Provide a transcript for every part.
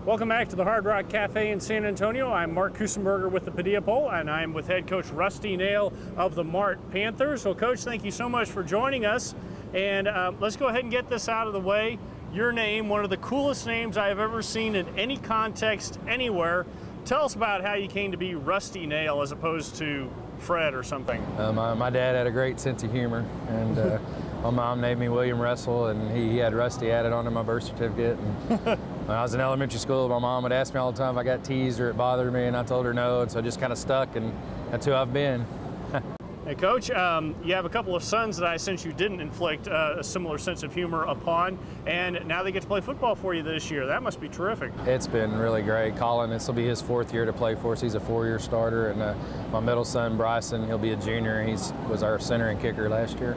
Welcome back to the Hard Rock Cafe in San Antonio. I'm Mark Kusenberger with the Padilla Poll, and I'm with head coach Rusty Nail of the Mart Panthers. Well, Coach, thank you so much for joining us. And let's go ahead and get this out of the way. Your name, one of the coolest names I have ever seen in any context, anywhere. Tell us about how you came to be Rusty Nail as opposed to Fred or something. My dad had a great sense of humor, and my mom named me William Russell, and he had Rusty added onto my birth certificate. And when I was in elementary school, my mom would ask me all the time if I got teased or it bothered me, and I told her no, and so I just kind of stuck, and that's who I've been. Hey, Coach, you have a couple of sons that I sense you didn't inflict a similar sense of humor upon, and now they get to play football for you this year. That must be terrific. It's been really great. Colin, this will be his fourth year to play for us. He's a four-year starter, and my middle son, Bryson, he'll be a junior. He was our center and kicker last year.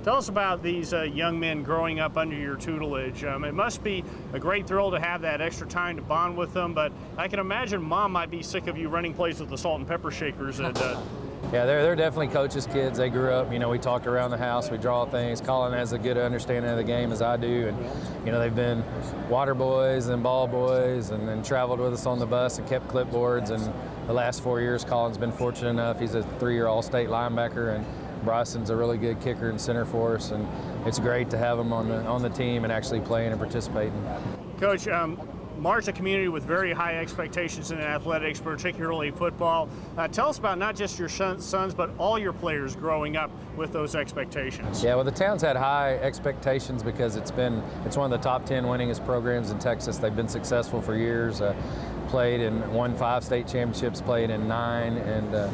Tell us about these young men growing up under your tutelage. It must be a great thrill to have that extra time to bond with them, but I can imagine Mom might be sick of you running plays with the salt and pepper shakers. Yeah, they're definitely coaches' kids. They grew up, we talked around the house, we draw things. Colin has a good understanding of the game as I do, and they've been water boys and ball boys, and then traveled with us on the bus and kept clipboards. And the last 4 years, Colin's been fortunate enough. He's a three-year All-State linebacker, and Bryson's a really good kicker and center for us, and it's great to have him on the team and actually playing and participating. Coach, Mart's a community with very high expectations in athletics, particularly football. Tell us about not just your sons, but all your players growing up with those expectations. Yeah, well, the town's had high expectations because it's one of the top 10 winningest programs in Texas. They've been successful for years, won 5 state championships, played in 9, and the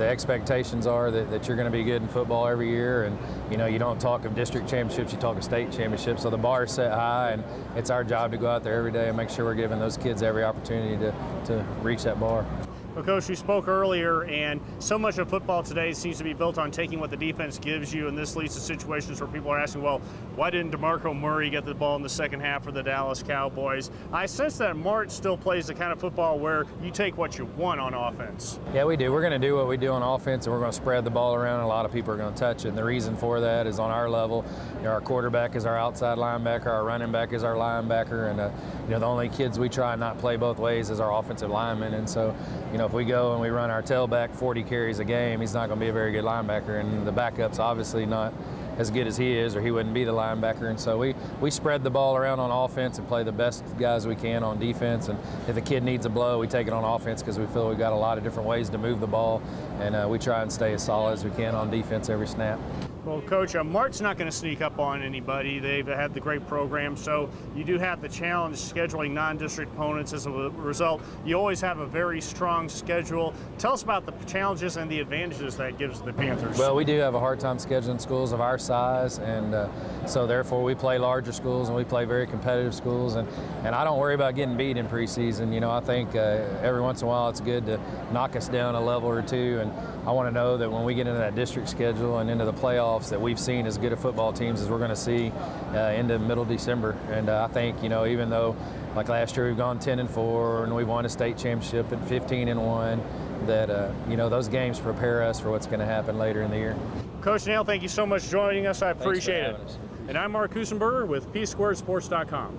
expectations are that you're going to be good in football every year, and you don't talk of district championships, you talk of state championships. So the bar is set high, and it's our job to go out there every day and make sure we're giving those kids every opportunity to reach that bar. Well, Coach, we spoke earlier, and so much of football today seems to be built on taking what the defense gives you, and this leads to situations where people are asking, well, why didn't DeMarco Murray get the ball in the second half for the Dallas Cowboys? I sense that Mart still plays the kind of football where you take what you want on offense. Yeah, we do. We're going to do what we do on offense, and we're going to spread the ball around, and a lot of people are going to touch it. And the reason for that is on our level, our quarterback is our outside linebacker, our running back is our linebacker, and the only kids we try and not play both ways is our offensive linemen. And so, if we go and we run our tailback 40 carries a game, he's not going to be a very good linebacker, and the backup's obviously not as good as he is, or he wouldn't be the linebacker. And so we spread the ball around on offense and play the best guys we can on defense. And if a kid needs a blow, we take it on offense because we feel we've got a lot of different ways to move the ball, and we try and stay as solid as we can on defense every snap. Well, Coach, Mart's not going to sneak up on anybody. They've had the great program, so you do have the challenge scheduling non-district opponents. As a result, you always have a very strong schedule. Tell us about the challenges and the advantages that gives the Panthers. Well, we do have a hard time scheduling schools of our size, and so therefore we play larger schools and we play very competitive schools, and I don't worry about getting beat in preseason. I think every once in a while it's good to knock us down a level or two, and I want to know that when we get into that district schedule and into the playoffs that we've seen as good of football teams as we're going to see into middle December. And I think, even though like last year we've gone 10-4 and we've won a state championship and 15-1, that those games prepare us for what's going to happen later in the year. Coach Nail, thank you so much for joining us. I appreciate it. And I'm Mark Kusenberger with PSquaredSports.com.